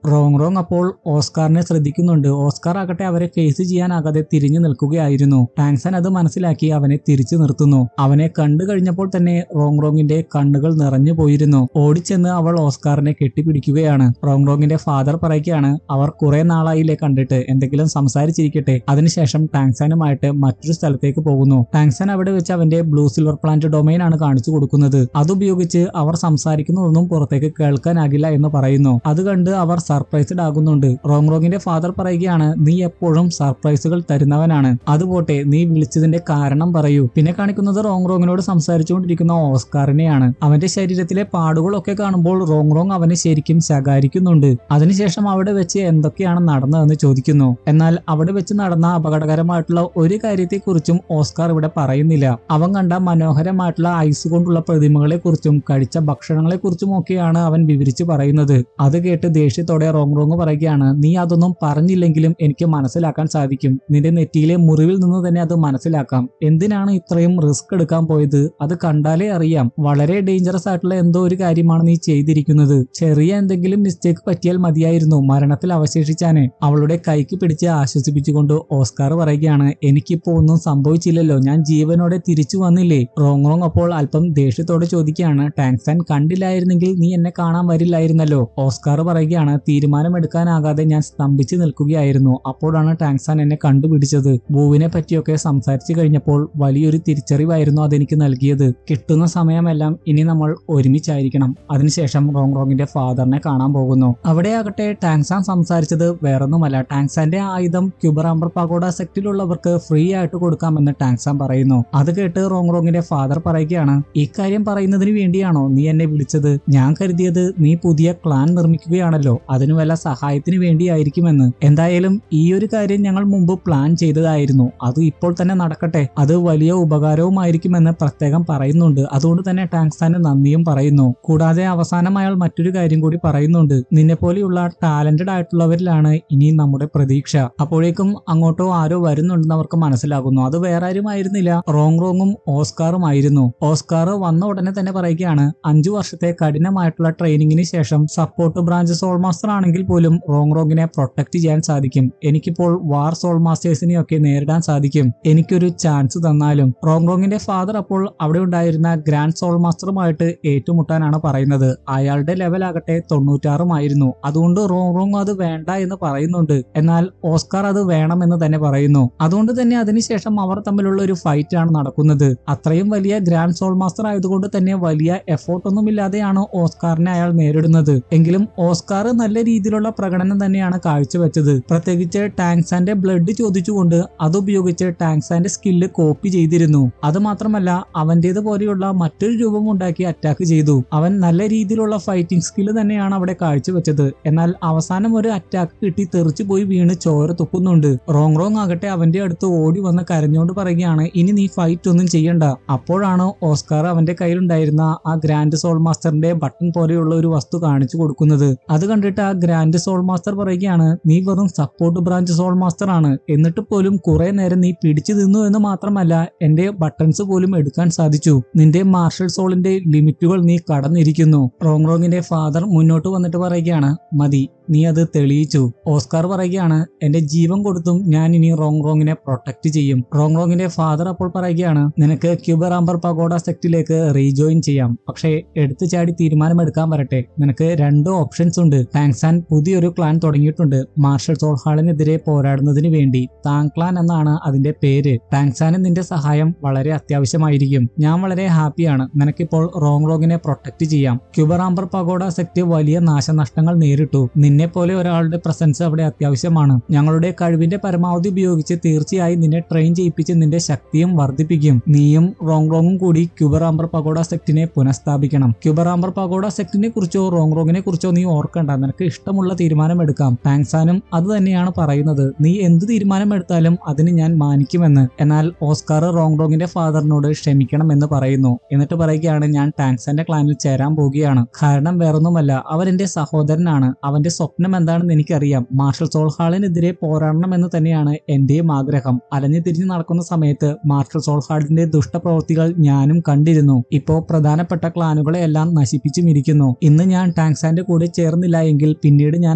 A: റോങ് അപ്പോൾ ഓസ്കാറിനെ ശ്രദ്ധിക്കുന്നുണ്ട്. ഓസ്കാർ ആകട്ടെ അവരെ ഫേസ് ചെയ്യാനാകാതെ തിരിഞ്ഞു നിൽക്കുകയായിരുന്നു. ടാങ്സാൻ അത് മനസ്സിലാക്കി അവനെ തിരിച്ചു നിർത്തുന്നു. അവനെ കണ്ടു കഴിഞ്ഞപ്പോൾ തന്നെ റോങ്ങിന്റെ കണ്ണുകൾ നിറഞ്ഞു പോയിരുന്നു. ഓടിച്ചെന്ന് അവൾ ഓസ്കാറിനെ കെട്ടിപ്പിടിക്കുകയാണ്. റോങ്ങിന്റെ ഫാദർ പറയുകയാണ്, അവർ കുറെ നാളായില്ലേ കണ്ടിട്ട്, എന്തെങ്കിലും സംസാരിച്ചിരിക്കട്ടെ. അതിനുശേഷം ടാങ്സാനുമായിട്ട് മറ്റൊരു സ്ഥലത്തേക്ക് പോകുന്നു. ടാങ്സാൻ അവിടെ വെച്ച് അവന്റെ ബ്ലൂ സിൽവർ പ്ലാന്റ് ഡൊമൈൻ ആണ് കാണിച്ചു കൊടുക്കുന്നത്. അതുപയോഗിച്ച് അവർ സംസാരിക്കുന്നതൊന്നും പുറത്തേക്ക് കേൾക്കാനാകില്ല എന്ന് പറയുന്നു. അത് കണ്ട് അവർ സർപ്രൈസ്ഡ് ആകുന്നുണ്ട്. റോങ്ങിന്റെ ഫാദർ പറയുകയാണ്, നീ എപ്പോഴും സർപ്രൈസുകൾ തരുന്നവനാണ്. അതുപോട്ടെ, നീ വിളിച്ചതിന്റെ കാരണം പറയൂ. പിന്നെ കാണിക്കുന്നത് റോങ്ങിനോട് സംസാരിച്ചുകൊണ്ടിരിക്കുന്ന ഓസ്കാറിനെയാണ്. അവന്റെ ശരീരത്തിലെ പാടുകളൊക്കെ കാണുമ്പോൾ റോങ് അവനെ ശരിക്കും ശകാരിക്കുന്നുണ്ട്. അതിനുശേഷം അവിടെ വെച്ച് എന്തൊക്കെയാണ് നടന്നതെന്ന് ചോദിക്കുന്നു. എന്നാൽ അവിടെ വെച്ച് നടന്ന അപകടകരമായിട്ടുള്ള ഒരു കാര്യത്തെക്കുറിച്ചും ഓസ്കാർ ഇവിടെ പറയുന്നില്ല. അവൻ കണ്ട മനോഹരമായിട്ടുള്ള ഐസ് കൊണ്ടുള്ള പ്രതിമകളെ കുറിച്ചും കഴിച്ച ഭക്ഷണങ്ങളെ കുറിച്ചും ഒക്കെയാണ് അവൻ വിവരിച്ചു പറയുന്നത്. അത് കേട്ട് ദേഷ്യത്തോടെ റോങ് പറയുകയാണ്, നീ അതൊന്നും പറഞ്ഞില്ലെങ്കിലും എനിക്ക് മനസ്സിലാക്കാൻ സാധിക്കും. നിന്റെ നെറ്റിയിലെ മുറിവിൽ നിന്ന് തന്നെ അത് മനസ്സിലാക്കാം. എന്തിനാണ് ഇത്രയും റിസ്ക് എടുക്കാൻ പോയത്? അത് കണ്ടാലേ അറിയാം. വളരെ ഡേഞ്ചറസ് ആയിട്ടുള്ള എന്തോ ഒരു കാര്യമാണ് നീ ചെയ്തിരിക്കുന്നത്. ചെറിയ എന്തെങ്കിലും മിസ്റ്റേക്ക് പറ്റിയാൽ മതിയായിരുന്നു മരണത്തിൽ അവശേഷിച്ചാന്. അവളുടെ കൈക്ക് പിടിച്ച് ആശ്വസിപ്പിച്ചുകൊണ്ട് ഓസ്കാർ പറയുകയാണ്, എനിക്കിപ്പോ ഒന്നും സംഭവിച്ചില്ലല്ലോ, ഞാൻ ജീവനോടെ തിരിച്ചു വന്നില്ലേ. റോങ് അപ്പോൾ അല്പം ദേഷ്യത്തോടെ ചോദിക്കുകയാണ്, ടാങ്സാൻ കണ്ടില്ലായിരുന്നെങ്കിൽ നീ എന്നെ കാണാൻ വരില്ലായിരുന്നല്ലോ. ഓസ്കാർ പറയുകയാണ്, തീരുമാനമെടുക്കാനാകാതെ ഞാൻ സ്തംഭിച്ചു നിൽക്കുകയായിരുന്നു. അപ്പോഴാണ് ടാങ്സാൻ എന്നെ കണ്ടുപിടിച്ചത്. ഭൂവിനെ പറ്റിയൊക്കെ സംസാരിച്ചു കഴിഞ്ഞപ്പോൾ വലിയൊരു തിരിച്ചറിവായിരുന്നു അതെനിക്ക് നൽകിയത്. കിട്ടുന്ന സമയമെല്ലാം ഇനി നമ്മൾ ഒരുമിച്ചായിരിക്കണം. അതിനുശേഷം റോങ്ങിന്റെ ഫാദറിനെ കാണാൻ പോകുന്നു. അവിടെയാകട്ടെ ടാങ്സാൻ സംസാരിച്ചത് വേറൊന്നുമല്ല. ടാങ്സാന്റെ ആയുധം ക്യൂബർ ആംബർ പഗോഡ സെക്റ്റിലുള്ളവർക്ക് ഫ്രീ ആയിട്ട് കൊടുക്കാമെന്ന് ടാങ്സാൻ പറയുന്നു. അത് കേട്ട് റോങ്ങിന്റെ ഫാദർ പറയുകയാണ്, ഇക്കാര്യം പറയുന്നതിന് വേണ്ടിയാണോ നീ എന്നെ വിളിച്ചത്? ഞാൻ കരുതിയത് നീ പുതിയ ക്ലാൻ നിർമ്മിക്കുകയാണല്ലോ, അതിനു വല്ല സഹായത്തിന് വേണ്ടിയായിരിക്കുമെന്ന്. എന്തായാലും ഈ ഒരു കാര്യം ഞങ്ങൾ മുമ്പ് പ്ലാൻ ചെയ്തതായിരുന്നു. അത് ഇപ്പോൾ തന്നെ നടക്കട്ടെ. അത് വലിയ ഉപകാരവുമായിരിക്കുമെന്ന് പ്രത്യേകം പറയുന്നുണ്ട്. അതുകൊണ്ട് തന്നെ ടാങ്സാന് നന്ദിയും പറയുന്നു. കൂടാതെ അവസാനം അയാൾ മറ്റൊരു കാര്യം കൂടി പറയുന്നുണ്ട്, നിന്നെ പോലെയുള്ള ടാലന്റഡ് ആയിട്ടുള്ളവരിലാണ് ഇനി നമ്മുടെ പ്രതീക്ഷ. അപ്പോഴേക്കും അങ്ങോട്ടോ ആരോ വരുന്നുണ്ടെന്ന് അവർക്ക് മനസ്സിലാകുന്നു. അത് വേറെ ആരുമായിരുന്നില്ല, റോങ്ങും ഓസ്കാറുമായിരുന്നു. ഓസ്കാർ വന്ന ഉടനെ തന്നെ പറയുകയാണ്, 5 വർഷത്തെ കഠിനമായിട്ടുള്ള ട്രെയിനിങ്ങിന് ശേഷം സപ്പോർട്ട് ബ്രാഞ്ച് സോൾ മാസ്റ്റർ ആണെങ്കിൽ പോലും റോങ്ങിനെ പ്രൊട്ടക്ട് ചെയ്യാൻ സാധിക്കും. എനിക്കിപ്പോൾ വാർ സോൾ മാസ്റ്റേഴ്സിനെയൊക്കെ നേരിടാൻ സാധിക്കും. എനിക്കൊരു ചാൻസ് തന്നാലും. റോങ്ങിന്റെ ഫാദർ അപ്പോൾ അവിടെ ഉണ്ടായിരുന്ന ഗ്രാൻഡ് സോൾ മാസ്റ്ററുമായിട്ട് ഏറ്റുമുട്ടാനാണ് പറയുന്നത്. അയാളുടെ ലെവലാകട്ടെ 96 അതുകൊണ്ട് റോങ് അത് വേണ്ട എന്ന് പറയുന്നുണ്ട്. എന്നാൽ ഓസ്കാർ അത് വേണമെന്ന് തന്നെ പറയുന്നു. അതുകൊണ്ട് തന്നെ അതിനുശേഷം അവർ തമ്മിലുള്ള ഒരു ഫൈറ്റ് ആണ് നടക്കുന്നത്. അത്രയും വലിയ ഗ്രാൻഡ് സോൾ മാസ്റ്റർ ആയതുകൊണ്ട് തന്നെ വലിയ എഫോർട്ട് ഒന്നുമില്ലാതെയാണ് ഓസ്കാറിനെ അയാൾ നേരിടുന്നത്. എങ്കിലും ഓസ്കാർ നല്ല രീതിയിലുള്ള പ്രകടനം തന്നെയാണ് കാഴ്ചവെച്ചത്. പ്രത്യേകിച്ച് ടാങ്സാന്റെ ബ്ലഡ് ചോദിച്ചുകൊണ്ട് അതുപയോഗിച്ച് ടാങ്സാന്റെ സ്കില്ല് കോപ്പി ചെയ്തിരുന്നു. അത് മാത്രമല്ല അവന്റേത് പോലെയുള്ള മറ്റൊരു രൂപം ഉണ്ടാക്കി അറ്റാക്ക് ചെയ്തു. അവൻ നല്ല രീതിയിലുള്ള ഫൈറ്റിംഗ് സ്കില്ല് തന്നെയാണ് അവിടെ കാഴ്ചവെച്ചത്. എന്നാൽ അവസാനം ഒരു അറ്റാക്ക് കിട്ടി തെറിച്ചു പോയി വീണ് ചോര തുപ്പുന്നുണ്ട്. റോങ് ആകട്ടെ അവന്റെ അടുത്ത് ഓടി വന്ന് കരഞ്ഞോണ്ട് പറയുകയാണ്, ഇനി നീ ഫൈറ്റ് ഒന്നും ചെയ്യണ്ട. അപ്പോഴാണ് ഓസ്കാർ അവന്റെ കയ്യിലുണ്ടായിരുന്ന ആ ഗ്രാൻഡ് സോൾ മാസ്റ്ററിന്റെ ബട്ടൺ പോലെയുള്ള ഒരു വസ്തു കാണിച്ചു കൊടുക്കുന്നത്. അത് കണ്ടിട്ട് ആ ഗ്രാൻഡ് സോൾ മാസ്റ്റർ പറയുകയാണ്, നീ വെറും സപ്പോർട്ട് ബ്രാഞ്ച് സോൾ മാസ്റ്റർ ആണ്, എന്നിട്ട് പോലും കുറെ നേരം നീ പിടിച്ചു നിന്നു എന്ന് മാത്രമല്ല എന്റെ ബട്ടൺസ് പോലും എടുക്കാൻ സാധിച്ചു. നിന്റെ മാർഷൽ സോളിന്റെ ലിമിറ്റുകൾ നീ കടന്നിരിക്കുന്നു. റോങ്ങിന്റെ ഫാദർ മുന്നോട്ട് വന്നിട്ട് പറയുകയാണ്, മതി, നീ അത് തെളിയിച്ചു. ഓസ്കാർ പറയുകയാണ്, എന്റെ ജീവൻ കൊടുത്തും ഞാൻ ഇനി റോങ്ങിനെ പ്രൊട്ടക്ട് ചെയ്യും. റോങ്ങിന്റെ ഫാദർ അപ്പോൾ പറയുകയാണ്, നിനക്ക് ക്യൂബർ ആംബർ പഗോഡ സെക്റ്റിലേക്ക് റീജോയിൻ ചെയ്യാം. പക്ഷേ എടുത്തു ചാടി തീരുമാനമെടുക്കാൻ വരട്ടെ. നിനക്ക് 2 ഓപ്ഷൻസ് ഉണ്ട്. ടാങ്സാൻ പുതിയൊരു ക്ലാൻ തുടങ്ങിയിട്ടുണ്ട് മാർഷൽ സോൾ ഹാളിനെതിരെ പോരാടുന്നതിന് വേണ്ടി. താങ് ക്ലാൻ എന്നാണ് അതിന്റെ പേര്. ടാങ്സാന് നിന്റെ സഹായം വളരെ അത്യാവശ്യമായിരിക്കും. ഞാൻ വളരെ ഹാപ്പിയാണ്. നിനക്കിപ്പോൾ റോങ്ങിനെ പ്രൊട്ടക്ട് ചെയ്യാം. ക്യൂബർ ആംബർ പഗോഡ സെക്റ്റ് വലിയ നാശനഷ്ടങ്ങൾ നേരിട്ടു. നിന്നെ പോലെ ഒരാളുടെ പ്രസൻസ് അവിടെ അത്യാവശ്യമാണ്. ഞങ്ങളുടെ കഴിവിന്റെ പരമാവധി ഉപയോഗിച്ച് തീർച്ചയായും നിന്നെ ട്രെയിൻ ചെയ്യിപ്പിച്ച് നിന്റെ ശക്തിയും വർദ്ധിപ്പിക്കും. നീയും റോങ് കൂടി ക്യൂബർ ആംബർ പഗോഡ സെക്ടിനെ പുനഃസ്ഥാപിക്കണം. ക്യൂബർ ആംബർ പഗോഡ സെക്ടിനെ കുറിച്ചോ റോങ്ങിനെ കുറിച്ചോ നീ ഓർക്കണ്ട. നിനക്ക് ഇഷ്ടമുള്ള തീരുമാനം എടുക്കാം. ടാങ്സാനും അത് തന്നെയാണ് പറയുന്നത്. നീ എന്ത് തീരുമാനം എടുത്താലും അതിന് ഞാൻ മാനിക്കുമെന്ന്. എന്നാൽ ഓസ്കാർ റോങ്ങിന്റെ ഫാദറിനോട് ക്ഷമിക്കണം എന്ന് പറയുന്നു. എന്നിട്ട് പറയുകയാണ്, ഞാൻ ടാങ്സാന്റെ ക്ലാനിൽ ചേരാൻ പോവുകയാണ്. കാരണം വേറൊന്നുമല്ല, അവൻ എന്റെ സഹോദരനാണ്. അവന്റെ സ്വപ്നം എന്താണെന്ന് എനിക്കറിയാം. മാർഷൽ സോൾഹാളിനെതിരെ പോരാടണം എന്ന് തന്നെയാണ് എന്റെയും ആഗ്രഹം. അലഞ്ഞു തിരിഞ്ഞു നടക്കുന്ന സമയത്ത് മാർഷൽ സോൾഹാളിന്റെ ദുഷ്ടപ്രവൃത്തികൾ ഞാനും കണ്ടിരുന്നു. ഇപ്പോ പ്രധാനപ്പെട്ട ക്ലാനുകളെ എല്ലാം നശിപ്പിച്ചുമിരിക്കുന്നു. ഇന്ന് ഞാൻ ടാങ്സാന്റെ കൂടെ ചേർന്നില്ല എങ്കിൽ പിന്നീട് ഞാൻ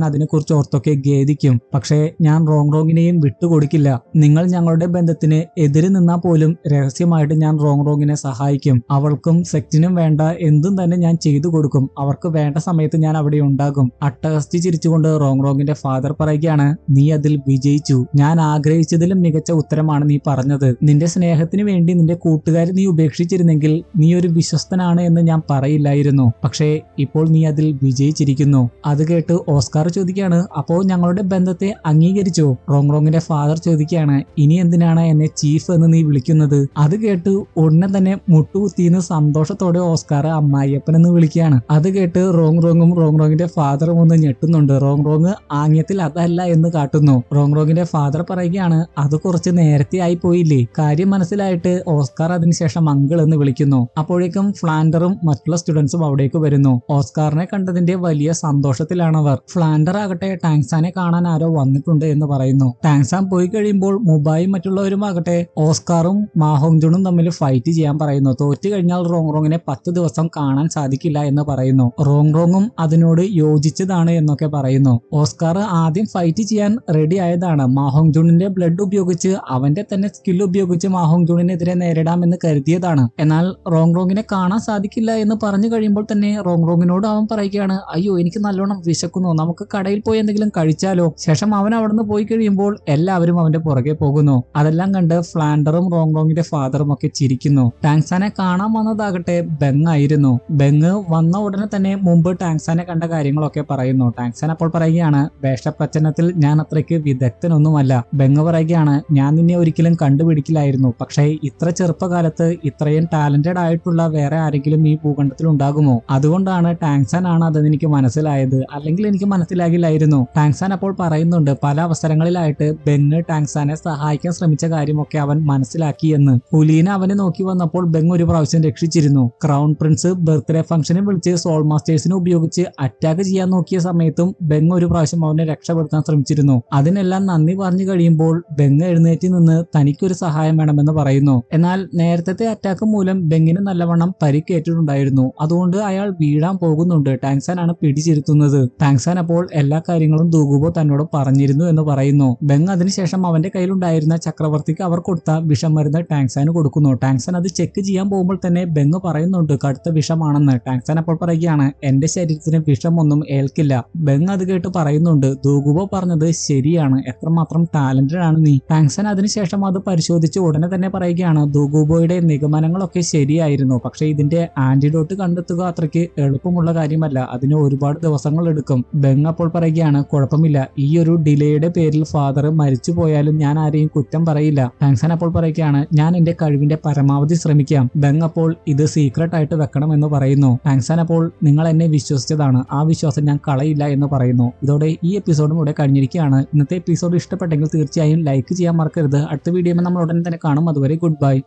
A: അതിനെക്കുറിച്ച് ഓർത്തൊക്കെ ഖേദിക്കും. പക്ഷേ ഞാൻ റോങ്ങിനെയും വിട്ടുകൊടുക്കില്ല. നിങ്ങൾ ഞങ്ങളുടെ ബന്ധത്തിന് എതിര് നിന്നാൽ പോലും രഹസ്യമായിട്ട് ഞാൻ റോങ്ങിനെ സഹായിക്കും. അവൾക്കും സെക്റ്റിനും വേണ്ട എന്തും തന്നെ ഞാൻ ചെയ്തു കൊടുക്കും. അവർക്ക് വേണ്ട സമയത്ത് ഞാൻ അവിടെ ഉണ്ടാകും. അട്ടഹസിച്ച് ചിരിച്ചുകൊണ്ട് റോങ്ങിന്റെ ഫാദർ പറയുകയാണ്, നീ അതിൽ വിജയിച്ചു. ഞാൻ ആഗ്രഹിച്ചതിലും മികച്ച ഉത്തരമാണ് നീ പറഞ്ഞത്. നിന്റെ സ്നേഹത്തിന് വേണ്ടി നിന്റെ കൂട്ടുകാരെ നീ ഉപേക്ഷിച്ചിരുന്നെങ്കിൽ നീ ഒരു വിശ്വസ്തനാണ് എന്ന് ഞാൻ പറയില്ലായിരുന്നു. പക്ഷേ ഇപ്പോൾ നീ അതിൽ വിജയിച്ചിരിക്കുന്നു. അത് കേട്ട് ഓസ്കാർ ചോദിക്കുകയാണ്, അപ്പോ ഞങ്ങളുടെ ബന്ധത്തെ അംഗീകരിച്ചോ? റോങ്ങിന്റെ ഫാദർ ചോദിക്കുകയാണ്, ഇനി എന്തിനാണ് എന്നെ ചീഫ് എന്ന് നീ വിളിക്കുന്നത്? അത് കേട്ട് ഉടനെ തന്നെ മുട്ടുകുത്തിന്ന് സന്തോഷത്തോടെ ഓസ്കാർ അമ്മായിയപ്പൻ എന്ന് വിളിക്കുകയാണ്. അത് കേട്ട് റോങ്ങിന്റെ ഫാദറും ഒന്ന് ഞെട്ടുന്നുണ്ട്. റോങ് ആംഗ്യത്തിൽ അതല്ല എന്ന് കാട്ടുന്നു. റോങ്ങിന്റെ ഫാദർ പറയുകയാണ്, അത് കുറച്ച് നേരത്തെ ആയി പോയില്ലേ? കാര്യം മനസ്സിലായിട്ട് ഓസ്കാർ അതിനുശേഷം അങ്കിൾ എന്ന് വിളിക്കുന്നു. അപ്പോഴേക്കും ഫ്ലാൻഡറും മറ്റുള്ള സ്റ്റുഡൻസും അവിടേക്ക് വരുന്നു. ഓസ്കാറിനെ കണ്ടതിന്റെ വലിയ സന്തോഷത്തിലാണവർ. ഫ്ലാൻഡർ ആകട്ടെ ടാങ്സാനെ കാണാൻ ആരോ വന്നിട്ടുണ്ട് എന്ന് പറയുന്നു. ടാങ്സാൻ പോയി കഴിയുമ്പോൾ മുബായും മറ്റുള്ളവരും ആകട്ടെ ഓസ്കാറും മാഹോങ്ജുണും തമ്മിൽ ഫൈറ്റ് ചെയ്യാൻ പറയുന്നു. തോറ്റു കഴിഞ്ഞാൽ റോങ്ങിനെ 10 ദിവസം കാണാൻ സാധിക്കില്ല എന്ന് പറയുന്നു. റോങ്ങും അതിനോട് യോജിച്ചതാണ് എന്നൊക്കെ പറയുന്നു. ഓസ്കാർ ആദ്യം ഫൈറ്റ് ചെയ്യാൻ റെഡി ആയതാണ്. മാഹോങ്ജുണിന്റെ ബ്ലഡ് ഉപയോഗിച്ച് അവന്റെ തന്നെ സ്കിൽ ഉപയോഗിച്ച് മാഹോങ്ജുണിനെതിരെ നേരിടാമെന്ന് കരുതിയതാണ്. എന്നാൽ റോങ്ങിനെ കാണാൻ സാധിക്കില്ല എന്ന് പറഞ്ഞു കഴിയുമ്പോൾ തന്നെ റോങ്ങിനോട് അവൻ പറയുകയാണ്, അയ്യോ എനിക്ക് നല്ലോണം വിശക്കുന്നു, നമുക്ക് കടയിൽ പോയി എന്തെങ്കിലും കഴിച്ചാലോ? ശേഷം അവൻ അവിടുന്ന് പോയി കഴിയുമ്പോൾ എല്ലാവരും അവന്റെ പുറകെ പോകുന്നു. അതെല്ലാം കണ്ട് ഫ്ലാൻഡറും റോങ്ങിന്റെ ഫാദറും ഒക്കെ ചിരിക്കുന്നു. ടാങ്സാനെ കാണാൻ വന്നതാകട്ടെ ബെങ് ആയിരുന്നു. ബെങ് വന്ന ഉടനെ തന്നെ മുമ്പ് ടാങ്സാനെ കണ്ട കാര്യങ്ങളൊക്കെ പറയുന്നു. ടാങ്സാൻ അപ്പോൾ പറയുകയാണ്, വേഷപ്രച്ഛന്നത്തിൽ ഞാൻ അത്രയ്ക്ക് വിദഗ്ധനൊന്നുമല്ല. ബെങ് പറയുകയാണ്, ഞാൻ നിന്നെ ഒരിക്കലും കണ്ടുപിടിക്കില്ലായിരുന്നു. പക്ഷേ ഇത്ര ചെറുപ്പകാലത്ത് ഇത്രയും ടാലന്റഡ് ആയിട്ടുള്ള വേറെ ആരെങ്കിലും ഈ ഭൂഖണ്ഡത്തിൽ ഉണ്ടാകുമോ? അതുകൊണ്ടാണ് ടാങ്സാൻ ആണ് അതെന്ന് എനിക്ക് മനസ്സിലായത്. അല്ലെങ്കിൽ എനിക്ക് മനസ്സിലാകില്ലായിരുന്നു. ടാങ്സാൻ അപ്പോൾ പറയുന്നുണ്ട്, പല അവസരങ്ങളിലായിട്ട് ബെങ് ടാങ്സാനെ സഹായിക്കാൻ ശ്രമിച്ച കാര്യമൊക്കെ അവൻ മനസ്സിലാക്കി എന്ന്. ഹുലീന അവനെ നോക്കി വന്നപ്പോൾ ബെങ് ഒരു പ്രാവശ്യം രക്ഷിച്ചിരുന്നു. ക്രൗൺ പ്രിൻസ് ബർത്ത്ഡേ ഫംഗ്ഷനെ വിളിച്ച് സോൾ മാസ്റ്റേഴ്സിനെ ഉപയോഗിച്ച് അറ്റാക്ക് ചെയ്യാൻ നോക്കിയ സമയത്തും ബെങ് ഒരു പ്രാവശ്യം അവനെ രക്ഷപ്പെടുത്താൻ ശ്രമിച്ചിരുന്നു. അതിനെല്ലാം നന്ദി പറഞ്ഞു കഴിയുമ്പോൾ ബെങ് എഴുന്നേറ്റ് നിന്ന് തനിക്കൊരു സഹായം വേണമെന്ന് പറയുന്നു. എന്നാൽ നേരത്തെ അറ്റാക്ക് മൂലം ബെങ്ങിന് നല്ലവണ്ണം പരിക്കേറ്റിട്ടുണ്ടായിരുന്നു. അതുകൊണ്ട് അയാൾ വീഴാൻ പോകുന്നുണ്ട്. ടാങ്സാൻ ആണ് പിടിച്ചിരുത്തുന്നത്. ടാങ്സാൻ അപ്പോൾ എല്ലാ കാര്യങ്ങളും ദൂഗുബോ തന്നോട് പറഞ്ഞിരുന്നു എന്ന് പറയുന്നു. ബെങ് അതിനുശേഷം അവന്റെ കയ്യിലുണ്ടായിരുന്ന ചക്രവർത്തിക്ക് അവർ കൊടുത്ത വിഷമരുന്ന് ടാങ്സാന് കൊടുക്കുന്നു. ടാങ്സാൻ അത് ചെക്ക് ചെയ്യാൻ പോകുമ്പോൾ തന്നെ ബെങ് പറയുന്നുണ്ട് കടുത്ത വിഷമാണെന്ന്. ടാങ്സാൻ അപ്പോൾ പറയുകയാണ്, എന്റെ ശരീരത്തിന് വിഷമൊന്നും ഏൽക്കില്ല. ബെങ് അത് കേട്ട് പറയുന്നുണ്ട്, ദൂഗുബോ പറഞ്ഞത് ശരിയാണ്, എത്രമാത്രം ടാലന്റഡ് ആണ് നീ. ടാങ്സാൻ അതിനുശേഷം അത് പരിശോധിച്ച് ഉടനെ തന്നെ പറയുകയാണ്, ദൂഗുബോയുടെ നിഗമനങ്ങളൊക്കെ ശരിയായിരുന്നു. പക്ഷെ ഇതിന്റെ ആന്റിഡോട്ട് കണ്ടെത്തുക അത്രയ്ക്ക് എളുപ്പമുള്ള കാര്യമല്ല. അതിന് ഒരുപാട് ദിവസങ്ങൾ എടുക്കും. ബെങ് അപ്പോൾ പറയുകയാണ്, കുഴപ്പമില്ല, ഈ ഒരു ഡിലേയുടെ പേരിൽ ഫാദർ മരിച്ചു പോയാലും ഞാൻ ആരെയും കുറ്റം പറയില്ല. ടാങ്സാൻ അപ്പോൾ പറയുകയാണ്, ഞാൻ എന്റെ കഴിവിന്റെ പരമാവധി ശ്രമിക്കാം. ബെങ് അപ്പോൾ ഇത് സീക്രട്ട് ആയിട്ട് വെക്കണം എന്ന് പറയുന്നു. ടാങ്സാൻ അപ്പോൾ നിങ്ങൾ എന്നെ വിശ്വസിച്ചതാണ്, ആ വിശ്വാസം ഞാൻ കളയില്ല എന്ന് പറയുന്നു. ഇതോടെ ഈ എപ്പിസോഡും ഇവിടെ കഴിഞ്ഞിരിക്കുകയാണ്. ഇന്നത്തെ എപ്പിസോഡ് ഇഷ്ടപ്പെട്ടെങ്കിൽ തീർച്ചയായും ലൈക്ക് ചെയ്യാൻ മറക്കരുത്. അടുത്ത വീഡിയോയിൽ നമ്മൾ ഉടനെ തന്നെ കാണും. അതുവരെ ഗുഡ് ബൈ.